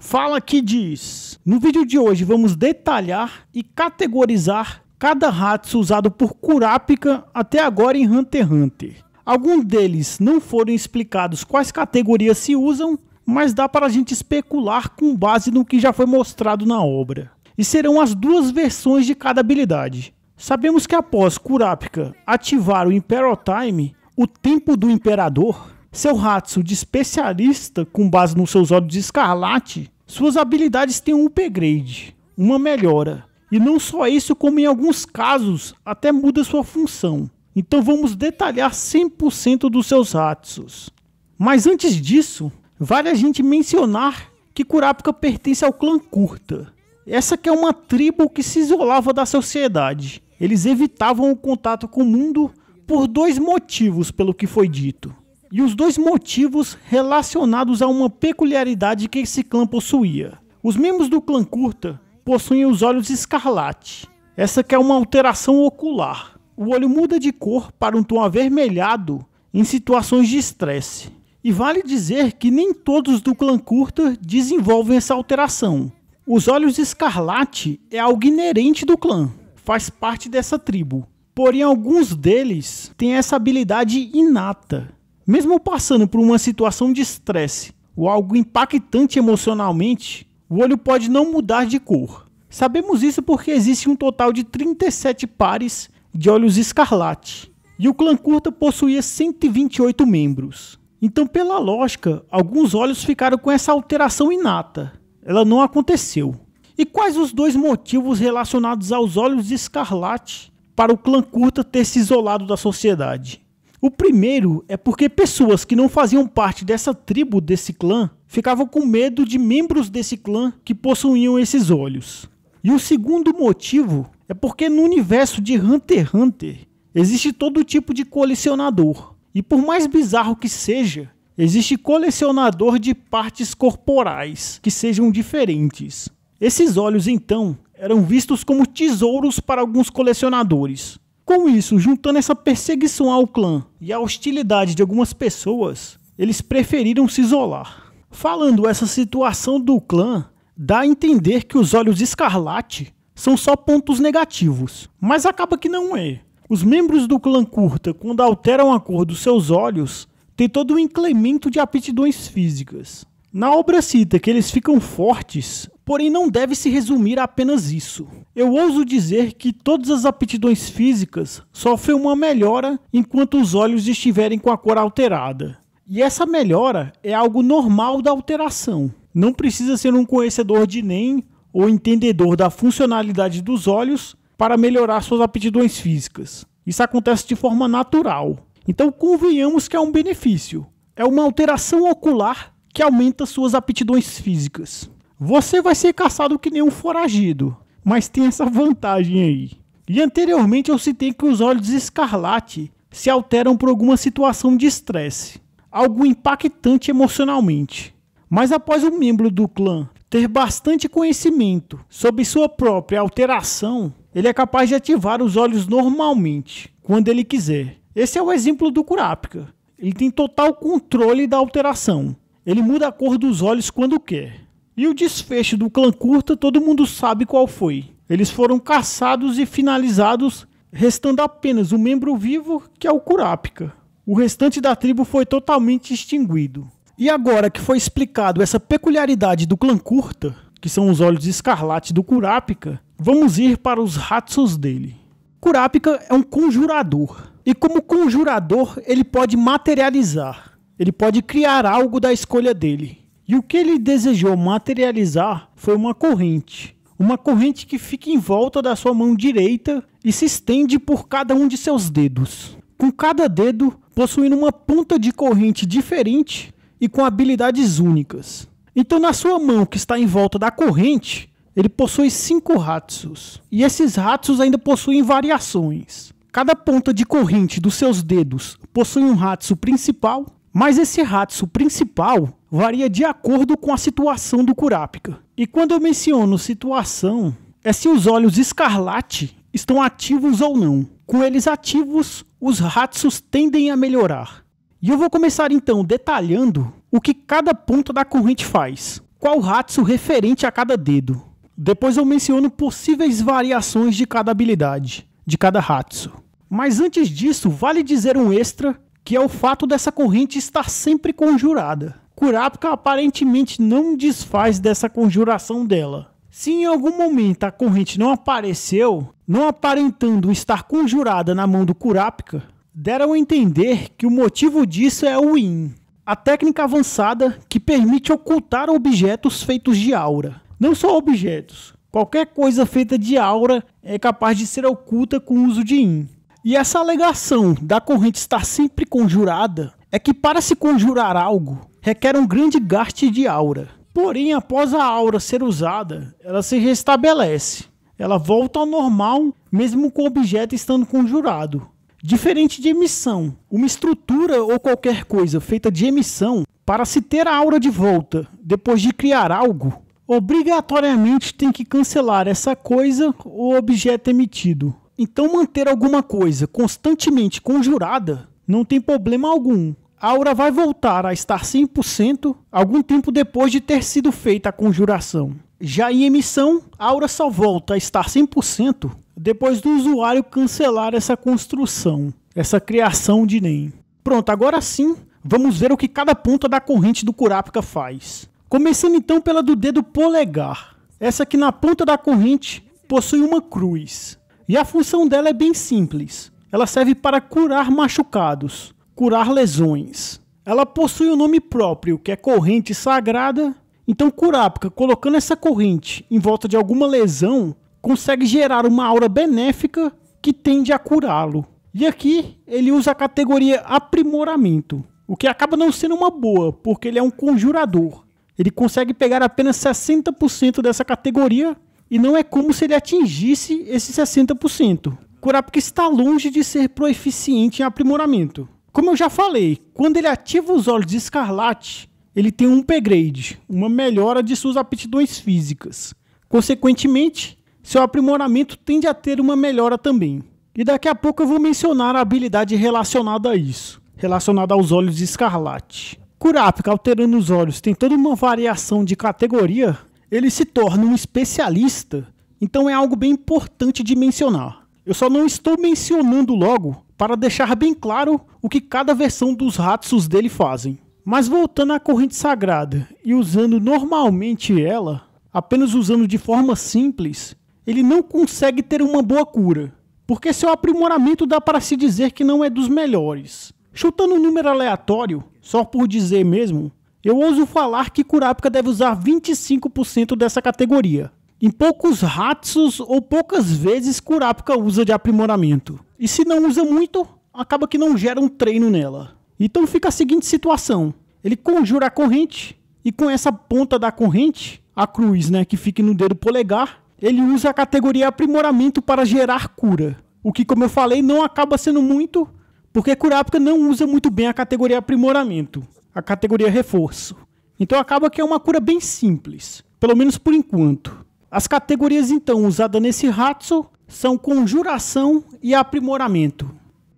Fala que diz! No vídeo de hoje vamos detalhar e categorizar cada Hatsu usado por Kurapika até agora em Hunter x Hunter. Alguns deles não foram explicados quais categorias se usam, mas dá para a gente especular com base no que já foi mostrado na obra. E serão as duas versões de cada habilidade. Sabemos que após Kurapika ativar o Imperial Time, o Tempo do Imperador, seu Hatsu de especialista com base nos seus olhos de escarlate, suas habilidades têm um upgrade, uma melhora. E não só isso, como em alguns casos até muda sua função. Então vamos detalhar 100% dos seus Hatsus. Mas antes disso, vale a gente mencionar que Kurapika pertence ao clã Curta. Essa que é uma tribo que se isolava da sociedade. Eles evitavam o contato com o mundo por dois motivos, pelo que foi dito. E os dois motivos relacionados a uma peculiaridade que esse clã possuía. Os membros do clã Curta possuem os olhos escarlate. Essa que é uma alteração ocular. O olho muda de cor para um tom avermelhado em situações de estresse. E vale dizer que nem todos do clã Curta desenvolvem essa alteração. Os olhos escarlate é algo inerente do clã, faz parte dessa tribo. Porém, alguns deles têm essa habilidade inata. Mesmo passando por uma situação de estresse ou algo impactante emocionalmente, o olho pode não mudar de cor. Sabemos isso porque existe um total de 37 pares de olhos escarlate. E o clã Curta possuía 128 membros. Então, pela lógica, alguns olhos ficaram com essa alteração inata. Ela não aconteceu. E quais os dois motivos relacionados aos olhos escarlate para o clã Curta ter se isolado da sociedade? O primeiro é porque pessoas que não faziam parte dessa tribo desse clã ficavam com medo de membros desse clã que possuíam esses olhos. E o segundo motivo é porque no universo de Hunter x Hunter existe todo tipo de colecionador. E por mais bizarro que seja, existe colecionador de partes corporais que sejam diferentes. Esses olhos então eram vistos como tesouros para alguns colecionadores. Com isso, juntando essa perseguição ao clã e a hostilidade de algumas pessoas, eles preferiram se isolar. Falando essa situação do clã, dá a entender que os olhos escarlate são só pontos negativos, mas acaba que não é. Os membros do clã Curta, quando alteram a cor dos seus olhos, têm todo um incremento de aptidões físicas. Na obra cita que eles ficam fortes, porém não deve se resumir a apenas isso. Eu ouso dizer que todas as aptidões físicas sofrem uma melhora enquanto os olhos estiverem com a cor alterada. E essa melhora é algo normal da alteração. Não precisa ser um conhecedor de NEM ou entendedor da funcionalidade dos olhos para melhorar suas aptidões físicas. Isso acontece de forma natural. Então convenhamos que é um benefício. É uma alteração ocular que aumenta suas aptidões físicas. Você vai ser caçado que nem um foragido, mas tem essa vantagem aí. E anteriormente eu citei que os olhos escarlate se alteram por alguma situação de estresse, algo impactante emocionalmente. Mas após um membro do clã ter bastante conhecimento sobre sua própria alteração, ele é capaz de ativar os olhos normalmente, quando ele quiser. Esse é o exemplo do Kurapika. Ele tem total controle da alteração. Ele muda a cor dos olhos quando quer. E o desfecho do clã Curta todo mundo sabe qual foi. Eles foram caçados e finalizados, restando apenas um membro vivo, que é o Kurapika. O restante da tribo foi totalmente extinguido. E agora que foi explicado essa peculiaridade do clã Curta, que são os olhos escarlate do Kurapika, vamos ir para os Hatsus dele. Kurapika é um conjurador. E como conjurador, ele pode materializar. Ele pode criar algo da escolha dele. E o que ele desejou materializar foi uma corrente. Uma corrente que fica em volta da sua mão direita e se estende por cada um de seus dedos. Com cada dedo possuindo uma ponta de corrente diferente e com habilidades únicas. Então na sua mão que está em volta da corrente, ele possui 5 Hatsus. E esses Hatsus ainda possuem variações. Cada ponta de corrente dos seus dedos possui um Hatsu principal, mas esse Hatsu principal varia de acordo com a situação do Kurapika. E quando eu menciono situação, é se os olhos escarlate estão ativos ou não. Com eles ativos, os Hatsus tendem a melhorar. E eu vou começar então detalhando o que cada ponta da corrente faz. qual Hatsu referente a cada dedo. Depois eu menciono possíveis variações de cada habilidade, de cada Hatsu. Mas antes disso, vale dizer um extra, que é o fato dessa corrente estar sempre conjurada. Kurapika aparentemente não desfaz dessa conjuração dela. Se em algum momento a corrente não apareceu, não aparentando estar conjurada na mão do Kurapika, deram a entender que o motivo disso é o In, a técnica avançada que permite ocultar objetos feitos de aura. Não só objetos, qualquer coisa feita de aura é capaz de ser oculta com o uso de In. E essa alegação da corrente estar sempre conjurada é que para se conjurar algo, requer um grande gasto de aura. Porém, após a aura ser usada, ela se restabelece. Ela volta ao normal, mesmo com o objeto estando conjurado. Diferente de emissão, uma estrutura ou qualquer coisa feita de emissão, para se ter a aura de volta, depois de criar algo, obrigatoriamente tem que cancelar essa coisa ou objeto emitido. Então manter alguma coisa constantemente conjurada não tem problema algum. A aura vai voltar a estar 100% algum tempo depois de ter sido feita a conjuração. Já em emissão, a aura só volta a estar 100% depois do usuário cancelar essa construção, essa criação de NEM. Pronto, agora sim, vamos ver o que cada ponta da corrente do Kurapika faz. Começando então pela do dedo polegar. Essa aqui na ponta da corrente possui uma cruz. E a função dela é bem simples. Ela serve para curar machucados, curar lesões. Ela possui um nome próprio, que é corrente sagrada. Então Kurapika, colocando essa corrente em volta de alguma lesão, consegue gerar uma aura benéfica que tende a curá-lo. E aqui ele usa a categoria aprimoramento, o que acaba não sendo uma boa, porque ele é um conjurador. Ele consegue pegar apenas 60% dessa categoria e não é como se ele atingisse esses 60%. Kurapika está longe de ser proeficiente em aprimoramento. Como eu já falei, quando ele ativa os olhos de escarlate, ele tem um upgrade, uma melhora de suas aptidões físicas. Consequentemente, seu aprimoramento tende a ter uma melhora também. E daqui a pouco eu vou mencionar a habilidade relacionada a isso, relacionada aos olhos de escarlate. Kurapika, alterando os olhos, tem toda uma variação de categoria. Ele se torna um especialista, então é algo bem importante de mencionar. Eu só não estou mencionando logo para deixar bem claro o que cada versão dos Hatsus dele fazem. Mas voltando à corrente sagrada e usando normalmente ela, apenas usando de forma simples, ele não consegue ter uma boa cura, porque seu aprimoramento dá para se dizer que não é dos melhores. Chutando um número aleatório, só por dizer mesmo, eu ouso falar que Kurapika deve usar 25% dessa categoria. Em poucos Hatsus ou poucas vezes Kurapika usa de aprimoramento. E se não usa muito, acaba que não gera um treino nela. Então fica a seguinte situação. Ele conjura a corrente e com essa ponta da corrente, a cruz, que fica no dedo polegar, ele usa a categoria aprimoramento para gerar cura. O que, como eu falei, não acaba sendo muito, porque Kurapika não usa muito bem a categoria aprimoramento, a categoria reforço. Então acaba que é uma cura bem simples, pelo menos por enquanto. As categorias então usadas nesse Hatsu são conjuração e aprimoramento.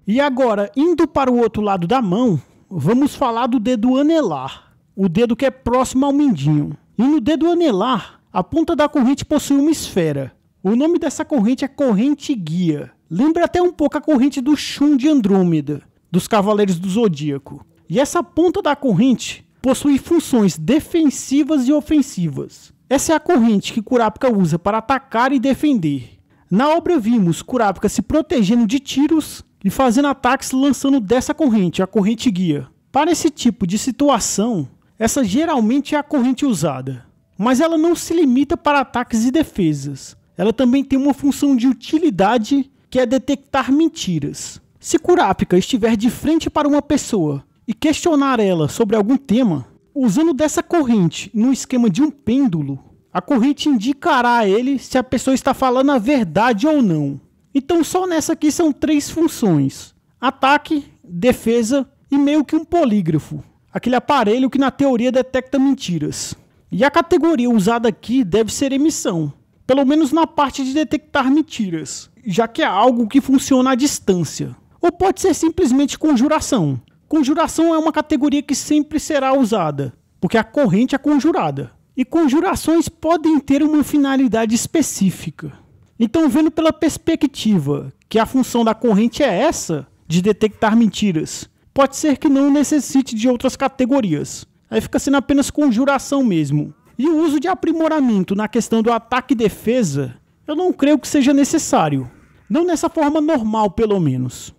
E agora, indo para o outro lado da mão, vamos falar do dedo anelar, o dedo que é próximo ao mindinho. E no dedo anelar, a ponta da corrente possui uma esfera. O nome dessa corrente é corrente guia. Lembra até um pouco a corrente do Shun de Andrômeda, dos Cavaleiros do Zodíaco. E essa ponta da corrente possui funções defensivas e ofensivas. Essa é a corrente que Kurapika usa para atacar e defender. Na obra vimos Kurapika se protegendo de tiros e fazendo ataques lançando dessa corrente, a corrente guia. Para esse tipo de situação, essa geralmente é a corrente usada. Mas ela não se limita para ataques e defesas. Ela também tem uma função de utilidade que é detectar mentiras. Se Kurapika estiver de frente para uma pessoa e questionar ela sobre algum tema, usando dessa corrente no esquema de um pêndulo, a corrente indicará a ele se a pessoa está falando a verdade ou não. Então só nessa aqui são 3 funções: ataque, defesa e meio que um polígrafo, aquele aparelho que na teoria detecta mentiras. E a categoria usada aqui deve ser emissão, pelo menos na parte de detectar mentiras, já que é algo que funciona à distância. Ou pode ser simplesmente conjuração. Conjuração é uma categoria que sempre será usada, porque a corrente é conjurada. E conjurações podem ter uma finalidade específica. Então, vendo pela perspectiva que a função da corrente é essa, de detectar mentiras, pode ser que não necessite de outras categorias. Aí fica sendo apenas conjuração mesmo. E o uso de aprimoramento na questão do ataque e defesa, eu não creio que seja necessário. Não nessa forma normal, pelo menos.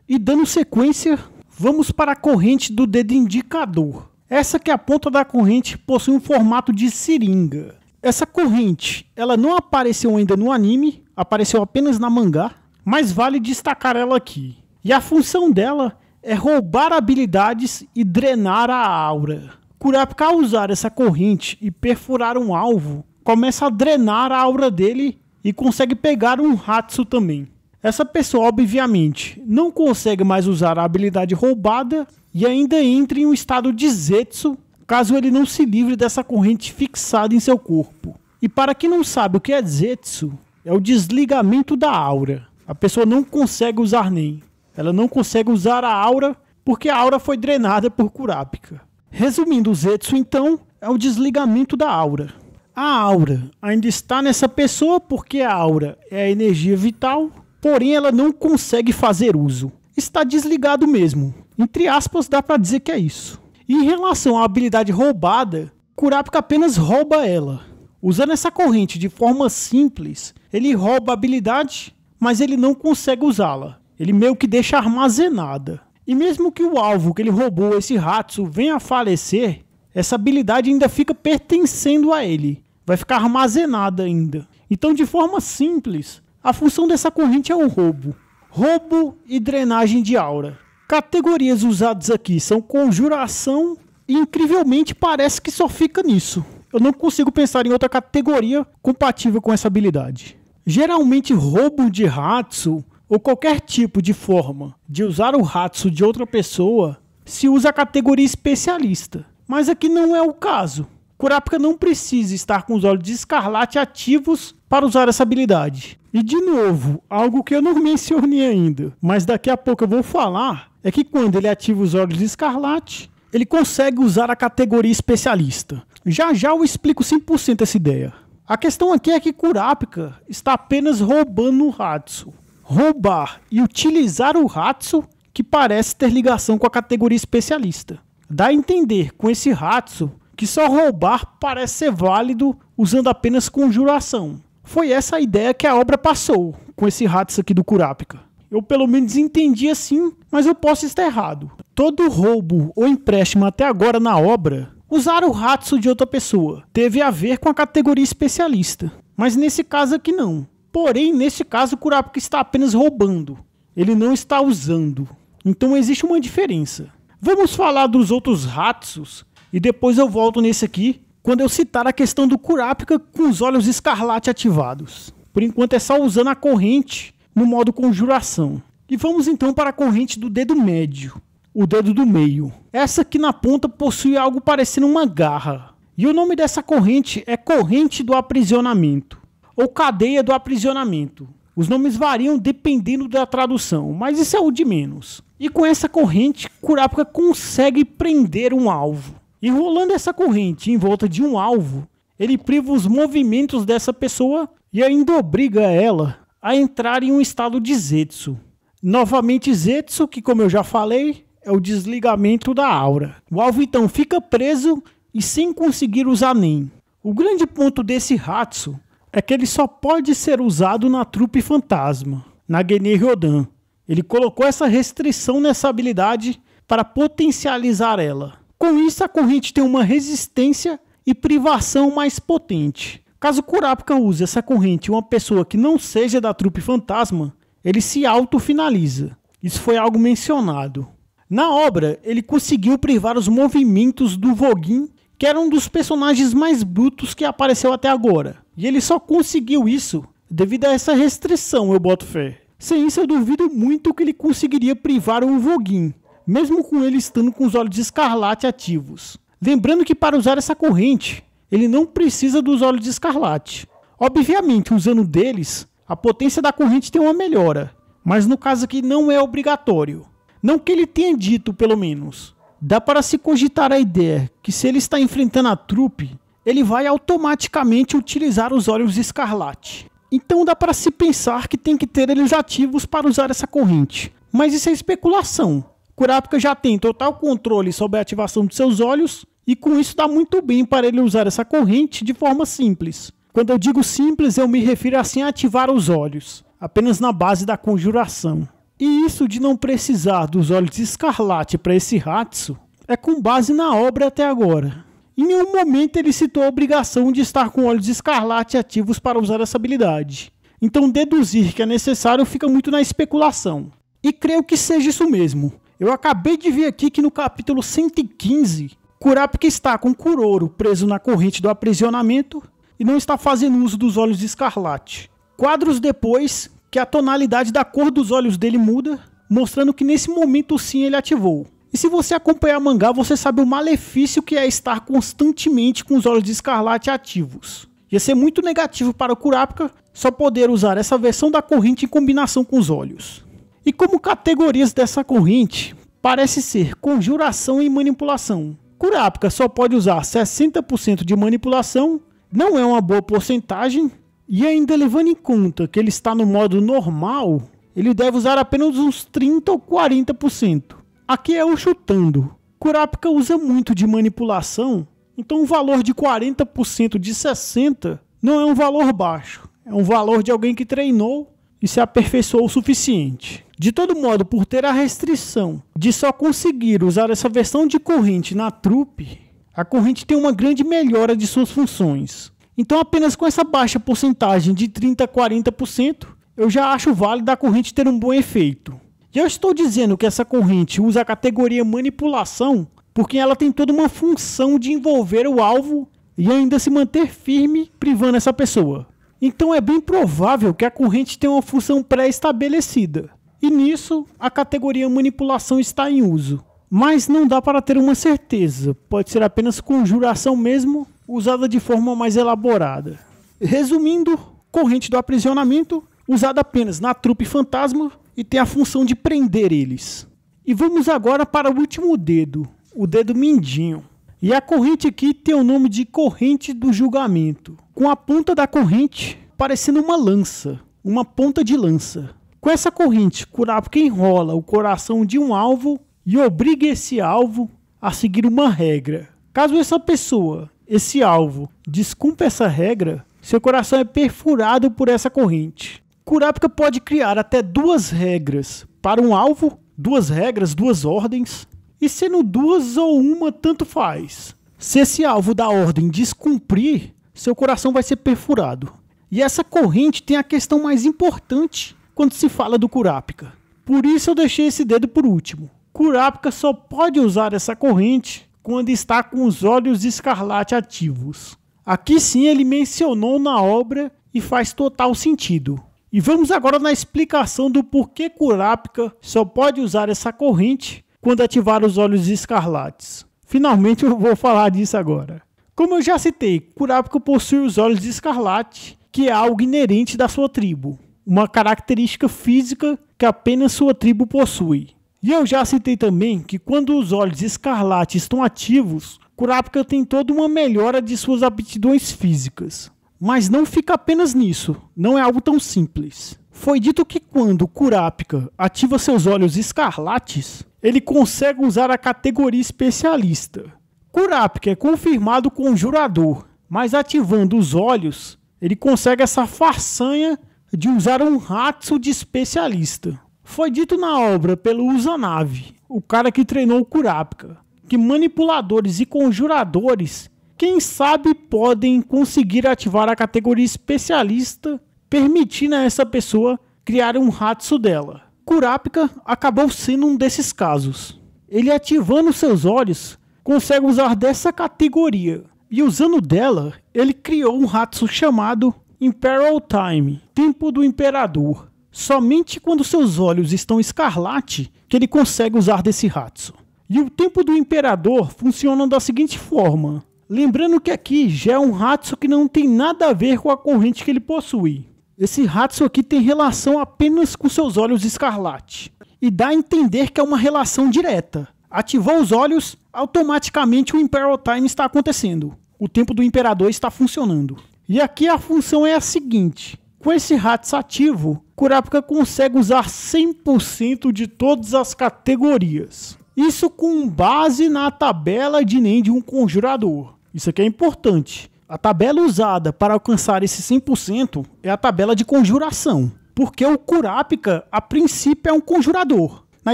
E dando sequência, vamos para a corrente do dedo indicador. Essa que a ponta da corrente possui um formato de seringa. Essa corrente, ela não apareceu ainda no anime, apareceu apenas na mangá, mas vale destacar ela aqui. E a função dela é roubar habilidades e drenar a aura. Kurapika, ao usar essa corrente e perfurar um alvo, começa a drenar a aura dele e consegue pegar um Hatsu também. Essa pessoa, obviamente, não consegue mais usar a habilidade roubada e ainda entra em um estado de Zetsu, caso ele não se livre dessa corrente fixada em seu corpo. E para quem não sabe o que é Zetsu, é o desligamento da aura. A pessoa não consegue usar Nen. Ela não consegue usar a aura porque a aura foi drenada por Kurapika. Resumindo, o Zetsu então é o desligamento da aura. A aura ainda está nessa pessoa porque a aura é a energia vital, porém ela não consegue fazer uso. Está desligado mesmo. Entre aspas, dá para dizer que é isso. E em relação à habilidade roubada, Kurapika apenas rouba ela. Usando essa corrente de forma simples, ele rouba a habilidade, mas ele não consegue usá-la. Ele meio que deixa armazenada. E mesmo que o alvo que ele roubou, esse Hatsu, venha a falecer, essa habilidade ainda fica pertencendo a ele. Vai ficar armazenada ainda. Então, de forma simples, a função dessa corrente é o roubo. Roubo e drenagem de aura. Categorias usadas aqui são conjuração e, incrivelmente, parece que só fica nisso. Eu não consigo pensar em outra categoria compatível com essa habilidade. Geralmente, roubo de Hatsu ou qualquer tipo de forma de usar o Hatsu de outra pessoa se usa a categoria especialista. Mas aqui não é o caso. Kurapika não precisa estar com os olhos de escarlate ativos para usar essa habilidade. E de novo, algo que eu não mencionei ainda, mas daqui a pouco eu vou falar, é que quando ele ativa os olhos de escarlate, ele consegue usar a categoria especialista. Já já eu explico 100% essa ideia. A questão aqui é que Kurapika está apenas roubando o Hatsu. Roubar e utilizar o Hatsu que parece ter ligação com a categoria especialista. Dá a entender com esse Hatsu que só roubar parece ser válido usando apenas conjuração. Foi essa a ideia que a obra passou com esse Hatsu aqui do Kurapika. Eu pelo menos entendi assim, mas eu posso estar errado. Todo roubo ou empréstimo até agora na obra, usar o Hatsu de outra pessoa, teve a ver com a categoria especialista. Mas nesse caso aqui não. Porém, neste caso, o Kurapika está apenas roubando. Ele não está usando. Então existe uma diferença. Vamos falar dos outros Hatsus e depois eu volto nesse aqui quando eu citar a questão do Kurapika com os olhos escarlate ativados. Por enquanto é só usando a corrente no modo conjuração. E vamos então para a corrente do dedo médio, o dedo do meio. Essa aqui na ponta possui algo parecendo uma garra. E o nome dessa corrente é corrente do aprisionamento, ou cadeia do aprisionamento. Os nomes variam dependendo da tradução, mas isso é o de menos. E com essa corrente, Kurapika consegue prender um alvo. Enrolando essa corrente em volta de um alvo, ele priva os movimentos dessa pessoa e ainda obriga ela a entrar em um estado de Zetsu. Novamente Zetsu, que como eu já falei, é o desligamento da aura. O alvo então fica preso e sem conseguir usar Nen. O grande ponto desse Hatsu é que ele só pode ser usado na trupe fantasma, na Genei Ryodan. Ele colocou essa restrição nessa habilidade para potencializar ela. Com isso, a corrente tem uma resistência e privação mais potente. Caso Kurapika use essa corrente em uma pessoa que não seja da trupe fantasma, ele se auto-finaliza. Isso foi algo mencionado. Na obra, ele conseguiu privar os movimentos do Vogin, que era um dos personagens mais brutos que apareceu até agora. E ele só conseguiu isso devido a essa restrição, eu boto fé. Sem isso, eu duvido muito que ele conseguiria privar o Vogin, mesmo com ele estando com os olhos de escarlate ativos. Lembrando que para usar essa corrente, ele não precisa dos olhos de escarlate. Obviamente, usando deles, a potência da corrente tem uma melhora, mas no caso aqui não é obrigatório. Não que ele tenha dito, pelo menos. Dá para se cogitar a ideia que se ele está enfrentando a trupe, ele vai automaticamente utilizar os olhos escarlate. Então dá para se pensar que tem que ter eles ativos para usar essa corrente. Mas isso é especulação. Kurapika já tem total controle sobre a ativação de seus olhos e com isso dá muito bem para ele usar essa corrente de forma simples. Quando eu digo simples, eu me refiro assim a ativar os olhos, apenas na base da conjuração. E isso de não precisar dos olhos escarlate para esse Hatsu é com base na obra até agora. Em nenhum momento ele citou a obrigação de estar com olhos escarlate ativos para usar essa habilidade. Então deduzir que é necessário fica muito na especulação. E creio que seja isso mesmo. Eu acabei de ver aqui que no capítulo 115, Kurapika está com Kuroro preso na corrente do aprisionamento e não está fazendo uso dos olhos escarlate. Quadros depois, que a tonalidade da cor dos olhos dele muda, mostrando que nesse momento sim ele ativou. E se você acompanhar o mangá, você sabe o malefício que é estar constantemente com os olhos de escarlate ativos. Ia ser muito negativo para o Kurapika só poder usar essa versão da corrente em combinação com os olhos. E como categorias dessa corrente, parece ser conjuração e manipulação. Kurapika só pode usar 60% de manipulação, não é uma boa porcentagem, e ainda levando em conta que ele está no modo normal, ele deve usar apenas uns 30% ou 40%. Aqui é eu chutando. Kurapika usa muito de manipulação, então o valor de 40% de 60% não é um valor baixo. É um valor de alguém que treinou e se aperfeiçoou o suficiente. De todo modo, por ter a restrição de só conseguir usar essa versão de corrente na trupe, a corrente tem uma grande melhora de suas funções. Então apenas com essa baixa porcentagem de 30% a 40%, eu já acho válido a corrente ter um bom efeito. E eu estou dizendo que essa corrente usa a categoria manipulação porque ela tem toda uma função de envolver o alvo e ainda se manter firme privando essa pessoa. Então é bem provável que a corrente tenha uma função pré-estabelecida. E nisso a categoria manipulação está em uso. Mas não dá para ter uma certeza, pode ser apenas conjuração mesmo, usada de forma mais elaborada. Resumindo, corrente do aprisionamento, usada apenas na trupe fantasma, e tem a função de prender eles. E vamos agora para o último dedo, o dedo mindinho. E a corrente aqui tem o nome de corrente do julgamento, com a ponta da corrente parecendo uma lança, uma ponta de lança. Com essa corrente, Kurapika enrola o coração de um alvo e obriga esse alvo a seguir uma regra. Caso essa pessoa, esse alvo, descumpra essa regra, seu coração é perfurado por essa corrente. Kurapika pode criar até 2 regras para um alvo, 2 regras, 2 ordens, e sendo 2 ou 1, tanto faz. Se esse alvo da ordem descumprir, seu coração vai ser perfurado. E essa corrente tem a questão mais importante quando se fala do Kurapika. Por isso eu deixei esse dedo por último. Kurapika só pode usar essa corrente quando está com os olhos escarlate ativos. Aqui sim ele mencionou na obra e faz total sentido. E vamos agora na explicação do porquê Kurapika só pode usar essa corrente quando ativar os olhos escarlates. Finalmente eu vou falar disso agora. Como eu já citei, Kurapika possui os olhos escarlate, que é algo inerente da sua tribo. Uma característica física que apenas sua tribo possui. E eu já citei também que quando os olhos escarlate estão ativos, Kurapika tem toda uma melhora de suas aptidões físicas. Mas não fica apenas nisso, não é algo tão simples. Foi dito que quando Kurapika ativa seus olhos escarlates, ele consegue usar a categoria especialista. Kurapika é confirmado conjurador, mas ativando os olhos, ele consegue essa façanha de usar um Hatsu de especialista. Foi dito na obra pelo Uzanabe, o cara que treinou o Kurapika, que manipuladores e conjuradores, quem sabe, podem conseguir ativar a categoria especialista, permitindo a essa pessoa criar um Hatsu dela. Kurapika acabou sendo um desses casos. Ele ativando seus olhos, consegue usar dessa categoria, e usando dela, ele criou um Hatsu chamado Imperial Time, Tempo do Imperador. Somente quando seus olhos estão escarlate que ele consegue usar desse Hatsu. E o Tempo do Imperador funciona da seguinte forma. Lembrando que aqui já é um Hatsu que não tem nada a ver com a corrente que ele possui. Esse Hatsu aqui tem relação apenas com seus olhos escarlate. E dá a entender que é uma relação direta. Ativou os olhos, automaticamente o Imperial Time está acontecendo. o tempo do imperador está funcionando. E aqui a função é a seguinte: com esse RATS ativo, Kurapika consegue usar 100% de todas as categorias. Isso com base na tabela de NEM de um conjurador. Isso aqui é importante. A tabela usada para alcançar esse 100% é a tabela de conjuração, porque o Kurapika, a princípio, é um conjurador. Na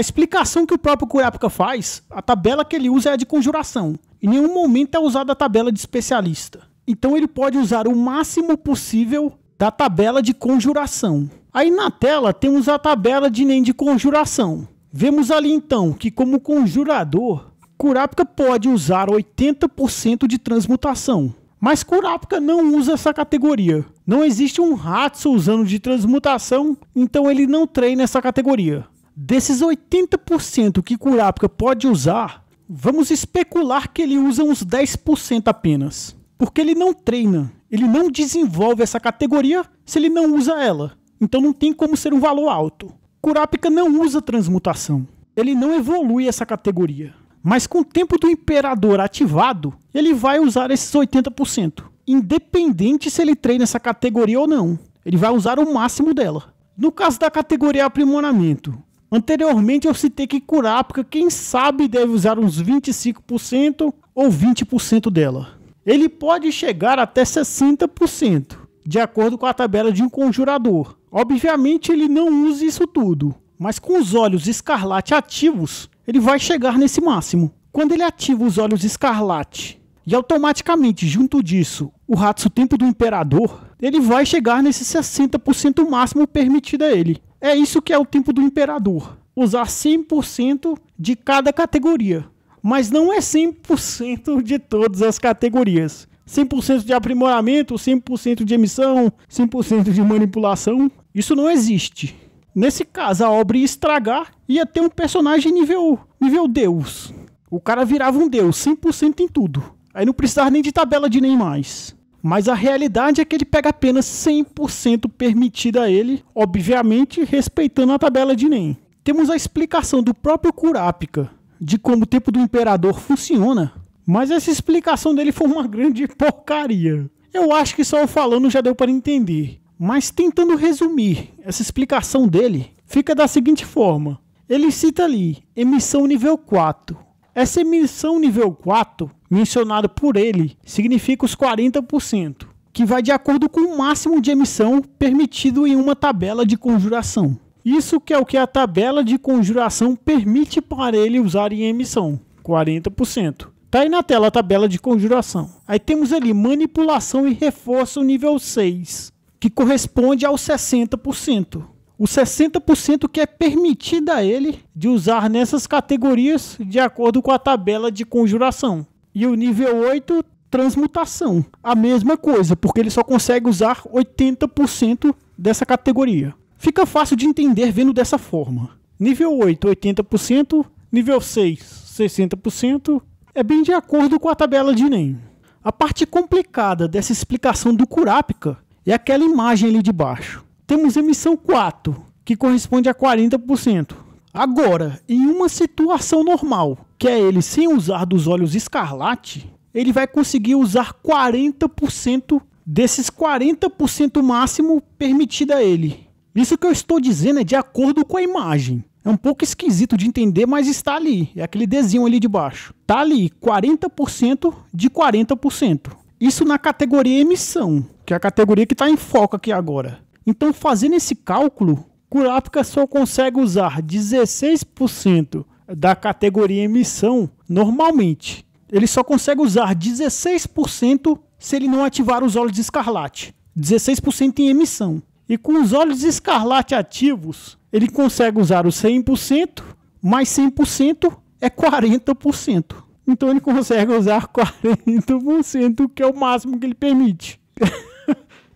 explicação que o próprio Kurapika faz, a tabela que ele usa é a de conjuração. Em nenhum momento é usada a tabela de especialista. Então ele pode usar o máximo possível da tabela de conjuração. Aí na tela temos a tabela de NEM de conjuração. Vemos ali então que, como conjurador, Kurapika pode usar 80% de transmutação. Mas Kurapika não usa essa categoria. Não existe um Hatsu usando de transmutação, então ele não treina essa categoria. Desses 80% que Kurapika pode usar, vamos especular que ele usa uns 10% apenas. Porque ele não treina, ele não desenvolve essa categoria se ele não usa ela. Então não tem como ser um valor alto. Kurapika não usa transmutação. Ele não evolui essa categoria. Mas com o tempo do imperador ativado, ele vai usar esses 80%. Independente se ele treina essa categoria ou não. Ele vai usar o máximo dela. No caso da categoria aprimoramento, anteriormente eu citei que Kurapika, quem sabe, deve usar uns 25% ou 20% dela. Ele pode chegar até 60%, de acordo com a tabela de um conjurador. Obviamente ele não usa isso tudo, mas com os olhos escarlate ativos, ele vai chegar nesse máximo. Quando ele ativa os olhos escarlate e automaticamente, junto disso, o Hatsu Tempo do Imperador, ele vai chegar nesse 60% máximo permitido a ele. É isso que é o Tempo do Imperador, usar 100% de cada categoria. Mas não é 100% de todas as categorias. 100% de aprimoramento, 100% de emissão, 100% de manipulação. Isso não existe. Nesse caso, a obra ia estragar, ia ter um personagem nível Deus. O cara virava um Deus, 100% em tudo. Aí não precisava nem de tabela de NEM mais. Mas a realidade é que ele pega apenas 100% permitida a ele, obviamente respeitando a tabela de NEM. Temos a explicação do próprio Kurapika de como o Tempo do Imperador funciona, mas essa explicação dele foi uma grande porcaria. Eu acho que só eu falando já deu para entender. Mas tentando resumir essa explicação dele, fica da seguinte forma. Ele cita ali, emissão nível 4. Essa emissão nível 4, mencionada por ele, significa os 40%, que vai de acordo com o máximo de emissão permitido em uma tabela de conjuração. Isso que é o que a tabela de conjuração permite para ele usar em emissão, 40%. Tá aí na tela a tabela de conjuração. Aí temos ali manipulação e reforço nível 6, que corresponde aos 60%. O 60% que é permitido a ele de usar nessas categorias de acordo com a tabela de conjuração. E o nível 8, transmutação. A mesma coisa, porque ele só consegue usar 80% dessa categoria. Fica fácil de entender vendo dessa forma. Nível 8, 80%. Nível 6, 60%. É bem de acordo com a tabela de NEM. A parte complicada dessa explicação do Kurapika é aquela imagem ali de baixo. Temos emissão 4, que corresponde a 40%. Agora, em uma situação normal, que é ele sem usar dos olhos escarlate, ele vai conseguir usar 40% desses 40% máximo permitido a ele. Isso que eu estou dizendo é de acordo com a imagem. É um pouco esquisito de entender, mas está ali. É aquele desenho ali de baixo. Está ali 40% de 40%. Isso na categoria emissão, que é a categoria que está em foco aqui agora. Então, fazendo esse cálculo, Kurapika só consegue usar 16% da categoria emissão normalmente. Ele só consegue usar 16% se ele não ativar os olhos escarlate. 16% em emissão. E com os olhos escarlate ativos, ele consegue usar os 100%, mais 100% é 40%. Então ele consegue usar 40%, que é o máximo que ele permite.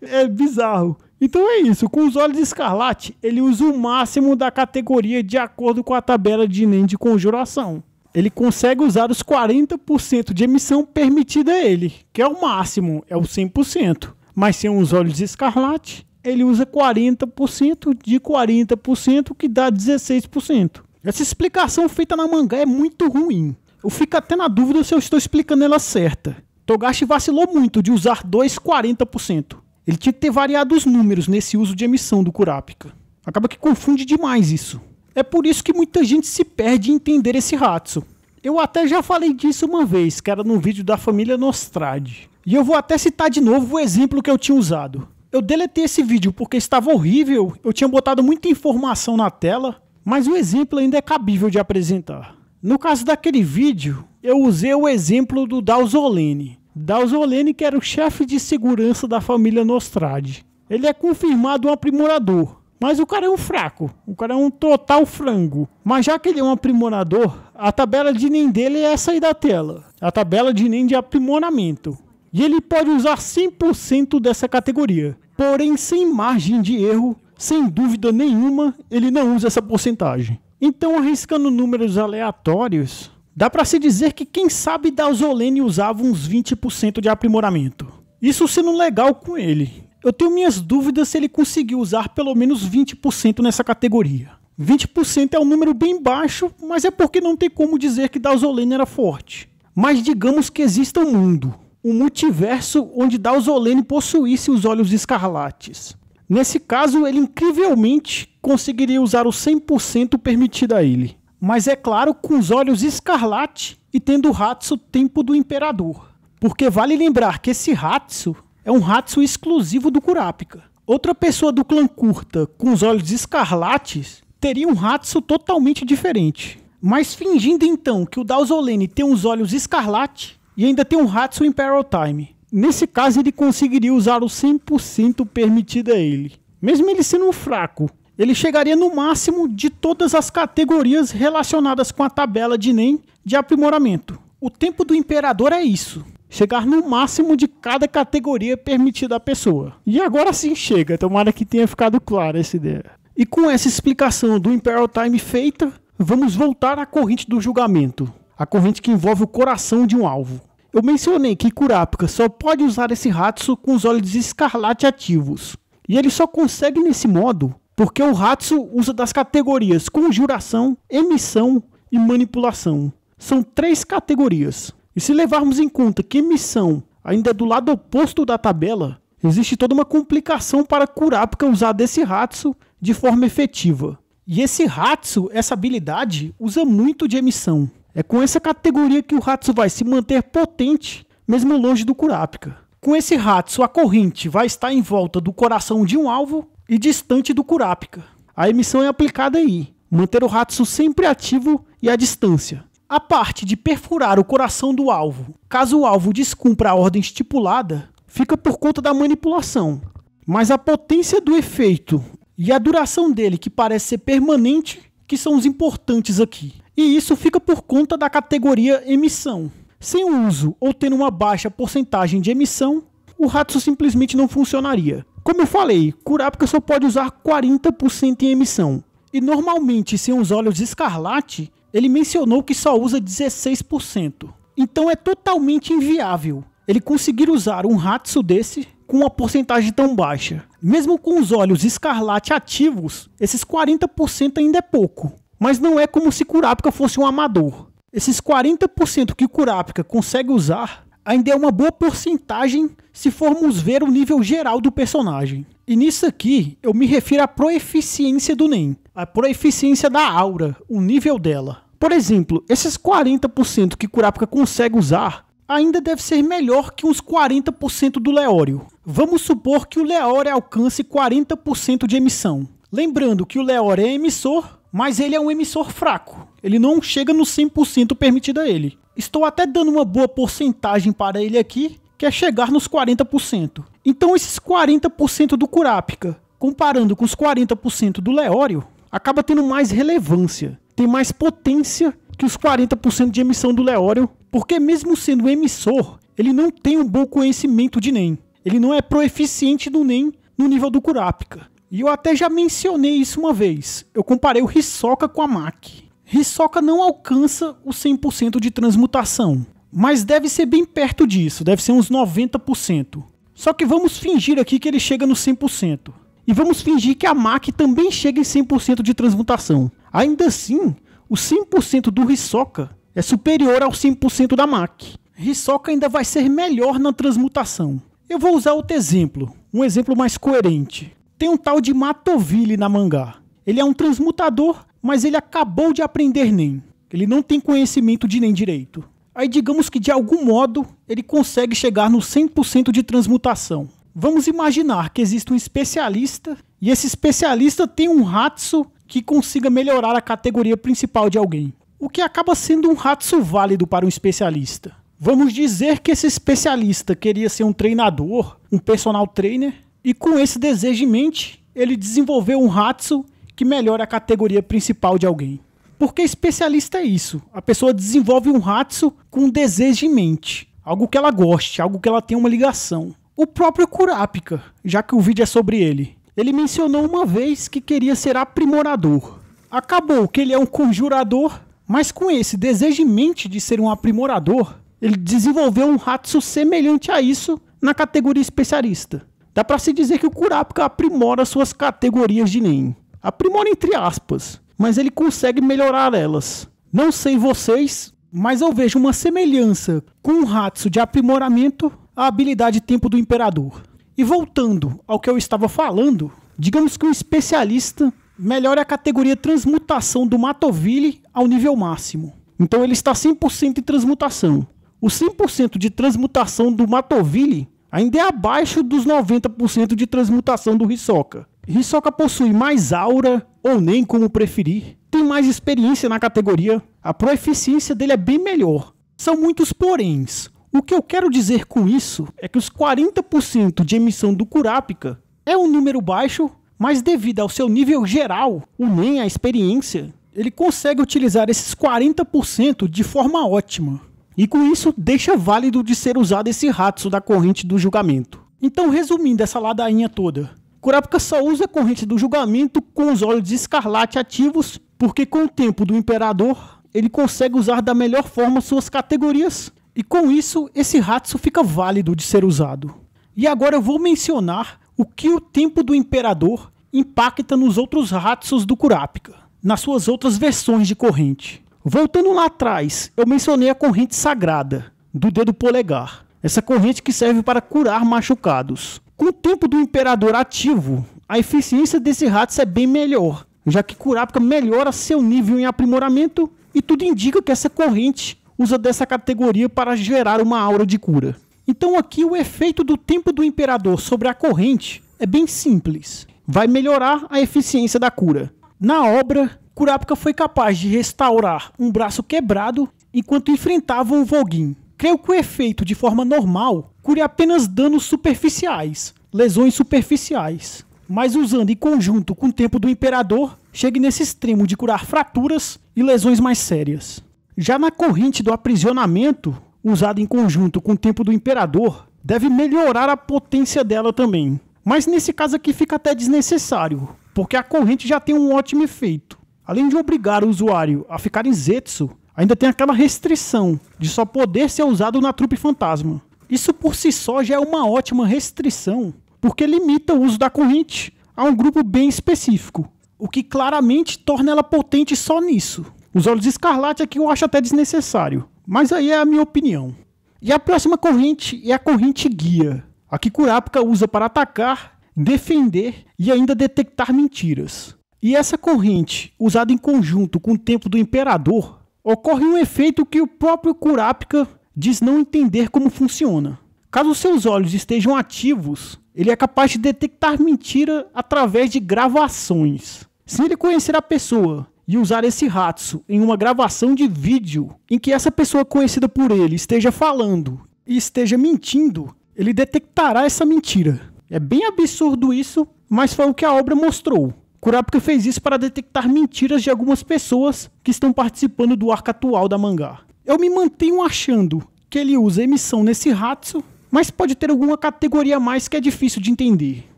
É bizarro. Então é isso, com os olhos escarlate, ele usa o máximo da categoria de acordo com a tabela de NEM de conjuração. Ele consegue usar os 40% de emissão permitida a ele, que é o máximo, é o 100%. Mas sem os olhos escarlate, ele usa 40% de 40%, que dá 16%. Essa explicação feita na mangá é muito ruim. Eu fico até na dúvida se eu estou explicando ela certa. Togashi vacilou muito de usar 2,40%. Ele tinha que ter variado os números nesse uso de emissão do Kurapika. Acaba que confunde demais isso. É por isso que muita gente se perde em entender esse Hatsu. Eu até já falei disso uma vez, que era no vídeo da família Nostrade. E eu vou até citar de novo o exemplo que eu tinha usado. Eu deletei esse vídeo porque estava horrível, eu tinha botado muita informação na tela, mas o exemplo ainda é cabível de apresentar. No caso daquele vídeo, eu usei o exemplo do Daozolene. Daozolene, que era o chefe de segurança da família Nostrade. Ele é confirmado um aprimorador, mas o cara é um fraco, o cara é um total frango. Mas já que ele é um aprimorador, a tabela de NEM dele é essa aí da tela. A tabela de NEM de aprimoramento. E ele pode usar 100% dessa categoria. Porém, sem margem de erro, sem dúvida nenhuma, ele não usa essa porcentagem. Então, arriscando números aleatórios, dá para se dizer que quem sabe Daozolene usava uns 20% de aprimoramento. Isso sendo legal com ele. Eu tenho minhas dúvidas se ele conseguiu usar pelo menos 20% nessa categoria. 20% é um número bem baixo, mas é porque não tem como dizer que Daozolene era forte. Mas digamos que exista um mundo, um multiverso onde Daozolene possuísse os olhos escarlates. Nesse caso, ele incrivelmente conseguiria usar o 100% permitido a ele. Mas é claro, com os olhos escarlate e tendo o Hatsu Tempo do Imperador. Porque vale lembrar que esse Hatsu é um Hatsu exclusivo do Kurapika. Outra pessoa do clã Curta com os olhos escarlates teria um Hatsu totalmente diferente. Mas fingindo então que o Daozolene tem os olhos escarlate e ainda tem um Hatsu Imperial Time. Nesse caso ele conseguiria usar o 100% permitido a ele. Mesmo ele sendo um fraco, ele chegaria no máximo de todas as categorias relacionadas com a tabela de NEM de aprimoramento. O tempo do Imperador é isso. Chegar no máximo de cada categoria permitida à pessoa. E agora sim chega, tomara que tenha ficado clara essa ideia. E com essa explicação do Imperial Time feita, vamos voltar à corrente do julgamento. A corrente que envolve o coração de um alvo. Eu mencionei que Kurapika só pode usar esse Hatsu com os olhos escarlate ativos. E ele só consegue nesse modo porque o Hatsu usa das categorias conjuração, emissão e manipulação. São 3 categorias. E se levarmos em conta que emissão ainda é do lado oposto da tabela, existe toda uma complicação para Kurapika usar desse Hatsu de forma efetiva. E esse Hatsu, essa habilidade, usa muito de emissão. É com essa categoria que o Hatsu vai se manter potente, mesmo longe do Kurapika. Com esse Hatsu, a corrente vai estar em volta do coração de um alvo e distante do Kurapika. A emissão é aplicada aí, manter o Hatsu sempre ativo e à distância. A parte de perfurar o coração do alvo, caso o alvo descumpra a ordem estipulada, fica por conta da manipulação. Mas a potência do efeito e a duração dele, que parece ser permanente, que são os importantes aqui. E isso fica por conta da categoria emissão. Sem o uso ou tendo uma baixa porcentagem de emissão, o Hatsu simplesmente não funcionaria. Como eu falei, Kurapika só pode usar 40% em emissão. E normalmente, sem os olhos escarlate, ele mencionou que só usa 16%. Então é totalmente inviável ele conseguir usar um Hatsu desse com uma porcentagem tão baixa. Mesmo com os olhos escarlate ativos, esses 40% ainda é pouco. Mas não é como se Kurapika fosse um amador. Esses 40% que Kurapika consegue usar ainda é uma boa porcentagem se formos ver o nível geral do personagem. E nisso aqui eu me refiro à proeficiência do NEM, a proeficiência da aura, o nível dela. Por exemplo, esses 40% que Kurapika consegue usar ainda deve ser melhor que uns 40% do Leório. Vamos supor que o Leório alcance 40% de emissão. Lembrando que o Leório é emissor, mas ele é um emissor fraco. Ele não chega no 100% permitido a ele. Estou até dando uma boa porcentagem para ele aqui, que é chegar nos 40%. Então esses 40% do Kurapika, comparando com os 40% do Leório, acaba tendo mais relevância. Tem mais potência que os 40% de emissão do Leório, porque mesmo sendo emissor, ele não tem um bom conhecimento de NEM. Ele não é proeficiente do NEM no nível do Kurapika. E eu até já mencionei isso uma vez. Eu comparei o Hisoka com a Maki. Hisoka não alcança o 100% de transmutação, mas deve ser bem perto disso, deve ser uns 90%. Só que vamos fingir aqui que ele chega no 100%. E vamos fingir que a Maki também chega em 100% de transmutação. Ainda assim, o 100% do Hisoka é superior ao 100% da Maki. Hisoka ainda vai ser melhor na transmutação. Eu vou usar outro exemplo, um exemplo mais coerente. Tem um tal de Matoville na mangá. Ele é um transmutador, mas ele acabou de aprender Nen. Ele não tem conhecimento de Nen direito. Aí digamos que de algum modo ele consegue chegar no 100% de transmutação. Vamos imaginar que existe um especialista e esse especialista tem um Hatsu que consiga melhorar a categoria principal de alguém. O que acaba sendo um Hatsu válido para um especialista. Vamos dizer que esse especialista queria ser um treinador, um personal trainer, e com esse desejo em mente, ele desenvolveu um Hatsu que melhora a categoria principal de alguém. Porque especialista é isso, a pessoa desenvolve um Hatsu com um desejo em mente, algo que ela goste, algo que ela tenha uma ligação. O próprio Kurapika, já que o vídeo é sobre ele, ele mencionou uma vez que queria ser aprimorador. Acabou que ele é um conjurador, mas com esse desejo em mente de ser um aprimorador, ele desenvolveu um Hatsu semelhante a isso na categoria especialista. Dá pra se dizer que o Kurapika aprimora suas categorias de Nen. Aprimora entre aspas, mas ele consegue melhorar elas. Não sei vocês, mas eu vejo uma semelhança com o Hatsu de aprimoramento à habilidade Tempo do Imperador. E voltando ao que eu estava falando, digamos que um especialista melhora a categoria transmutação do Matoville ao nível máximo. Então ele está 100% em transmutação. O 100% de transmutação do Matoville ainda é abaixo dos 90% de transmutação do Hisoka. Hisoka possui mais aura, ou nem como preferir, tem mais experiência na categoria, a proeficiência dele é bem melhor. São muitos poréns. O que eu quero dizer com isso é que os 40% de emissão do Kurapika é um número baixo, mas devido ao seu nível geral, o Nen, a experiência, ele consegue utilizar esses 40% de forma ótima. E com isso, deixa válido de ser usado esse Hatsu da corrente do julgamento. Então, resumindo essa ladainha toda, Kurapika só usa a corrente do julgamento com os olhos de escarlate ativos, porque com o tempo do Imperador, ele consegue usar da melhor forma suas categorias, e com isso, esse Hatsu fica válido de ser usado. E agora eu vou mencionar o que o tempo do Imperador impacta nos outros Hatsus do Kurapika, nas suas outras versões de corrente. Voltando lá atrás, eu mencionei a corrente sagrada, do dedo polegar. Essa corrente que serve para curar machucados. Com o tempo do Imperador ativo, a eficiência desse Hatsu é bem melhor, já que Kurapika melhora seu nível em aprimoramento e tudo indica que essa corrente usa dessa categoria para gerar uma aura de cura. Então aqui o efeito do tempo do Imperador sobre a corrente é bem simples. Vai melhorar a eficiência da cura. Na obra, Kurapika foi capaz de restaurar um braço quebrado enquanto enfrentava um Voguin. Creio que o efeito de forma normal cure apenas danos superficiais, lesões superficiais. Mas usando em conjunto com o tempo do Imperador, chegue nesse extremo de curar fraturas e lesões mais sérias. Já na corrente do aprisionamento, usada em conjunto com o tempo do Imperador, deve melhorar a potência dela também. Mas nesse caso aqui fica até desnecessário, porque a corrente já tem um ótimo efeito. Além de obrigar o usuário a ficar em Zetsu, ainda tem aquela restrição de só poder ser usado na trupe fantasma. Isso por si só já é uma ótima restrição, porque limita o uso da corrente a um grupo bem específico, o que claramente torna ela potente só nisso. Os olhos escarlate aqui eu acho até desnecessário, mas aí é a minha opinião. E a próxima corrente é a corrente guia, a que Kurapika usa para atacar, defender e ainda detectar mentiras. E essa corrente, usada em conjunto com o tempo do Imperador, ocorre um efeito que o próprio Kurapika diz não entender como funciona. Caso seus olhos estejam ativos, ele é capaz de detectar mentira através de gravações. Se ele conhecer a pessoa e usar esse Hatsu em uma gravação de vídeo em que essa pessoa conhecida por ele esteja falando e esteja mentindo, ele detectará essa mentira. É bem absurdo isso, mas foi o que a obra mostrou. Kurapika fez isso para detectar mentiras de algumas pessoas que estão participando do arco atual da mangá. Eu me mantenho achando que ele usa emissão nesse Hatsu, mas pode ter alguma categoria a mais que é difícil de entender.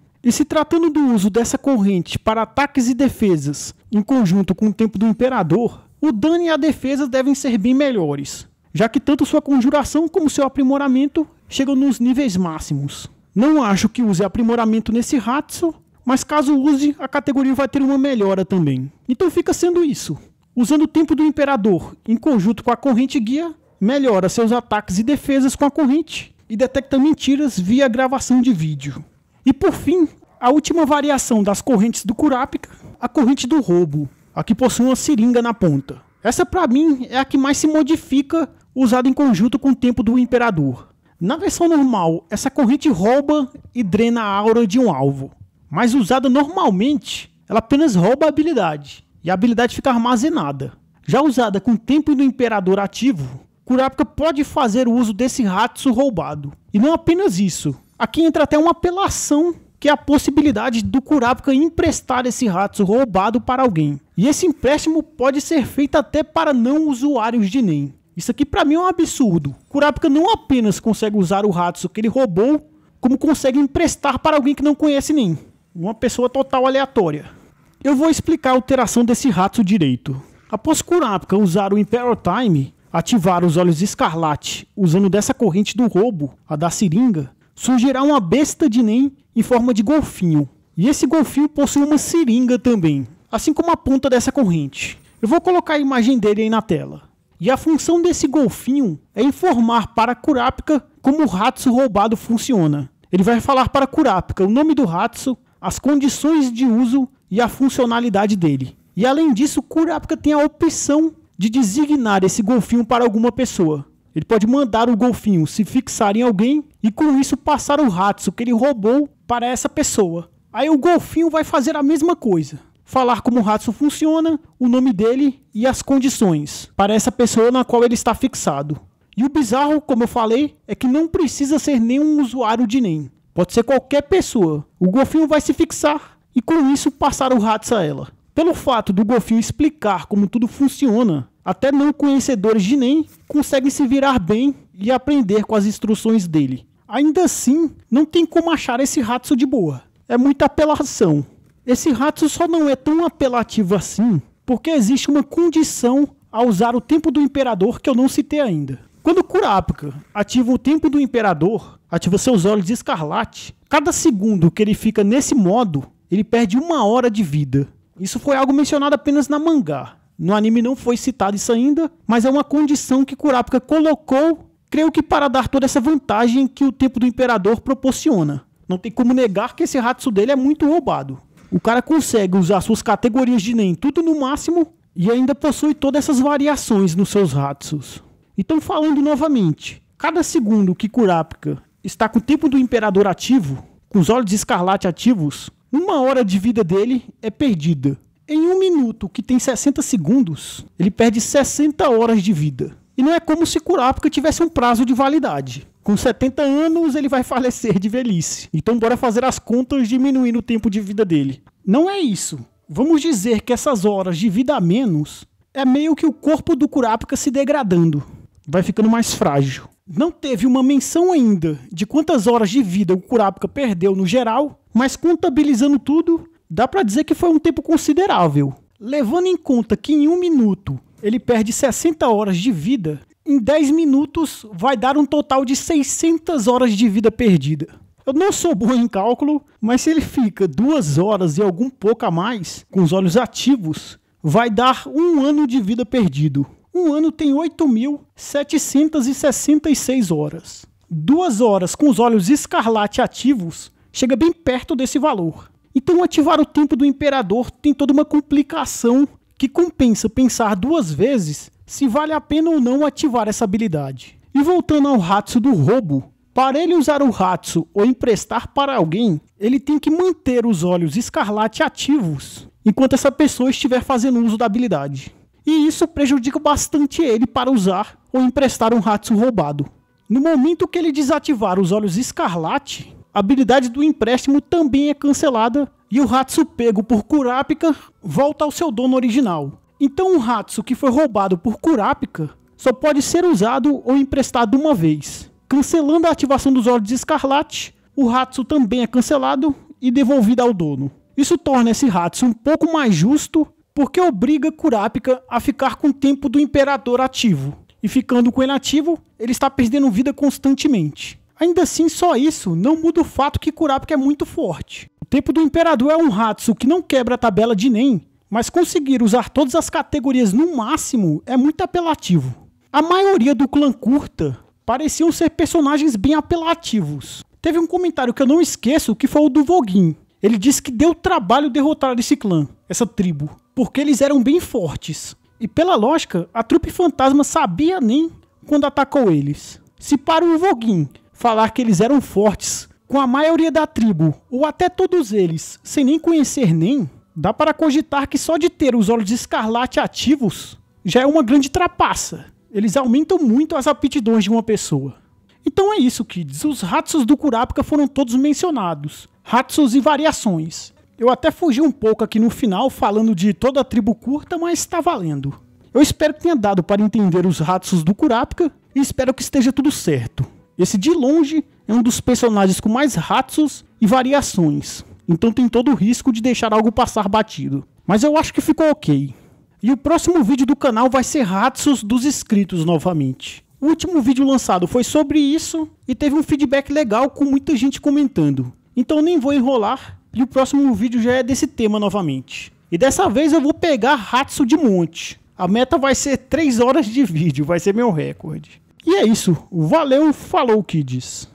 E se tratando do uso dessa corrente para ataques e defesas, em conjunto com o tempo do Imperador, o dano e a defesa devem ser bem melhores, já que tanto sua conjuração como seu aprimoramento chegam nos níveis máximos. Não acho que use aprimoramento nesse Hatsu, mas caso use, a categoria vai ter uma melhora também. Então fica sendo isso. Usando o tempo do Imperador em conjunto com a corrente guia, melhora seus ataques e defesas com a corrente e detecta mentiras via gravação de vídeo. E por fim, a última variação das correntes do Kurapika, a corrente do roubo, a que possui uma seringa na ponta. Essa pra mim é a que mais se modifica, usada em conjunto com o tempo do Imperador. Na versão normal, essa corrente rouba e drena a aura de um alvo, mas usada normalmente, ela apenas rouba a habilidade, e a habilidade fica armazenada. Já usada com o tempo do Imperador ativo, Kurapika pode fazer o uso desse Hatsu roubado. E não apenas isso, aqui entra até uma apelação, que é a possibilidade do Kurapika emprestar esse Hatsu roubado para alguém. E esse empréstimo pode ser feito até para não usuários de NEM. Isso aqui pra mim é um absurdo. Kurapika não apenas consegue usar o Hatsu que ele roubou, como consegue emprestar para alguém que não conhece NEM. Uma pessoa total aleatória. Eu vou explicar a alteração desse Hatsu direito. Após Kurapika usar o Imperial Time, ativar os Olhos Escarlate usando dessa corrente do roubo, a da seringa, surgirá uma besta de NEM em forma de golfinho. E esse golfinho possui uma seringa também, assim como a ponta dessa corrente. Eu vou colocar a imagem dele aí na tela. E a função desse golfinho é informar para Kurapika como o Hatsu roubado funciona. Ele vai falar para Kurapika o nome do Hatsu, as condições de uso e a funcionalidade dele. E além disso, Kurapika tem a opção de designar esse golfinho para alguma pessoa. Ele pode mandar o golfinho se fixar em alguém e com isso passar o Hatsu que ele roubou para essa pessoa. Aí o golfinho vai fazer a mesma coisa. Falar como o Hatsu funciona, o nome dele e as condições para essa pessoa na qual ele está fixado. E o bizarro, como eu falei, é que não precisa ser nenhum usuário de NEM. Pode ser qualquer pessoa. O golfinho vai se fixar e com isso passar o Hatsu a ela. Pelo fato do golfinho explicar como tudo funciona, até não conhecedores de NEM conseguem se virar bem e aprender com as instruções dele. Ainda assim, não tem como achar esse Hatsu de boa. É muita apelação. Esse Hatsu só não é tão apelativo assim, porque existe uma condição a usar o tempo do Imperador que eu não citei ainda. Quando Kurapika ativa o tempo do Imperador, ativa seus Olhos Escarlate, cada segundo que ele fica nesse modo, ele perde 1 hora de vida. Isso foi algo mencionado apenas na mangá. No anime não foi citado isso ainda, mas é uma condição que Kurapika colocou, creio que para dar toda essa vantagem que o tempo do Imperador proporciona. Não tem como negar que esse Hatsu dele é muito roubado. O cara consegue usar suas categorias de NEM tudo no máximo e ainda possui todas essas variações nos seus Hatsus. Então falando novamente, cada segundo que Kurapika está com o tempo do Imperador ativo, com os Olhos Escarlate ativos, 1 hora de vida dele é perdida. Em 1 minuto, que tem 60 segundos, ele perde 60 horas de vida. E não é como se Kurapika tivesse um prazo de validade. Com 70 anos, ele vai falecer de velhice. Então bora fazer as contas diminuindo o tempo de vida dele. Não é isso. Vamos dizer que essas horas de vida a menos é meio que o corpo do Kurapika se degradando. Vai ficando mais frágil. Não teve uma menção ainda de quantas horas de vida o Kurapika perdeu no geral, mas contabilizando tudo, dá pra dizer que foi um tempo considerável. Levando em conta que em 1 minuto ele perde 60 horas de vida, em 10 minutos vai dar um total de 600 horas de vida perdida. Eu não sou bom em cálculo, mas se ele fica 2 horas e algum pouco a mais, com os olhos ativos, vai dar 1 ano de vida perdido. 1 ano tem 8.766 horas. 2 horas com os Olhos Escarlate ativos chega bem perto desse valor. Então ativar o tempo do Imperador tem toda uma complicação que compensa pensar 2 vezes se vale a pena ou não ativar essa habilidade. E voltando ao Hatsu do roubo, para ele usar o Hatsu ou emprestar para alguém, ele tem que manter os Olhos Escarlate ativos enquanto essa pessoa estiver fazendo uso da habilidade. E isso prejudica bastante ele para usar ou emprestar um Hatsu roubado. No momento que ele desativar os Olhos Escarlate, a habilidade do empréstimo também é cancelada e o Hatsu pego por Kurapika volta ao seu dono original. Então o Hatsu que foi roubado por Kurapika só pode ser usado ou emprestado uma vez. Cancelando a ativação dos Olhos Escarlate, o Hatsu também é cancelado e devolvido ao dono. Isso torna esse Hatsu um pouco mais justo, porque obriga Kurapika a ficar com o tempo do Imperador ativo. E ficando com ele ativo, ele está perdendo vida constantemente. Ainda assim, só isso não muda o fato que Kurapika é muito forte. O tempo do Imperador é um Hatsu que não quebra a tabela de NEM, mas conseguir usar todas as categorias no máximo é muito apelativo. A maioria do clã curta pareciam ser personagens bem apelativos. Teve um comentário que eu não esqueço, que foi o do Voguin. Ele disse que deu trabalho derrotar esse clã, essa tribo, porque eles eram bem fortes. E pela lógica, a trupe fantasma sabia nem quando atacou eles. Se para o Voguin falar que eles eram fortes com a maioria da tribo, ou até todos eles, sem nem conhecer nem, dá para cogitar que só de ter os olhos de escarlate ativos já é uma grande trapaça. Eles aumentam muito as aptidões de uma pessoa. Então é isso, kids. Os Hatsus do Kurapika foram todos mencionados. Hatsus e variações. Eu até fugi um pouco aqui no final falando de toda a tribo curta, mas está valendo. Eu espero que tenha dado para entender os Hatsus do Kurapika e espero que esteja tudo certo. Esse de longe é um dos personagens com mais Hatsus e variações. Então tem todo o risco de deixar algo passar batido. Mas eu acho que ficou ok. E o próximo vídeo do canal vai ser Hatsus dos inscritos novamente. O último vídeo lançado foi sobre isso e teve um feedback legal com muita gente comentando. Então nem vou enrolar e o próximo vídeo já é desse tema novamente. E dessa vez eu vou pegar Hatsu de monte. A meta vai ser 3 horas de vídeo, vai ser meu recorde. E é isso, valeu, falou kids!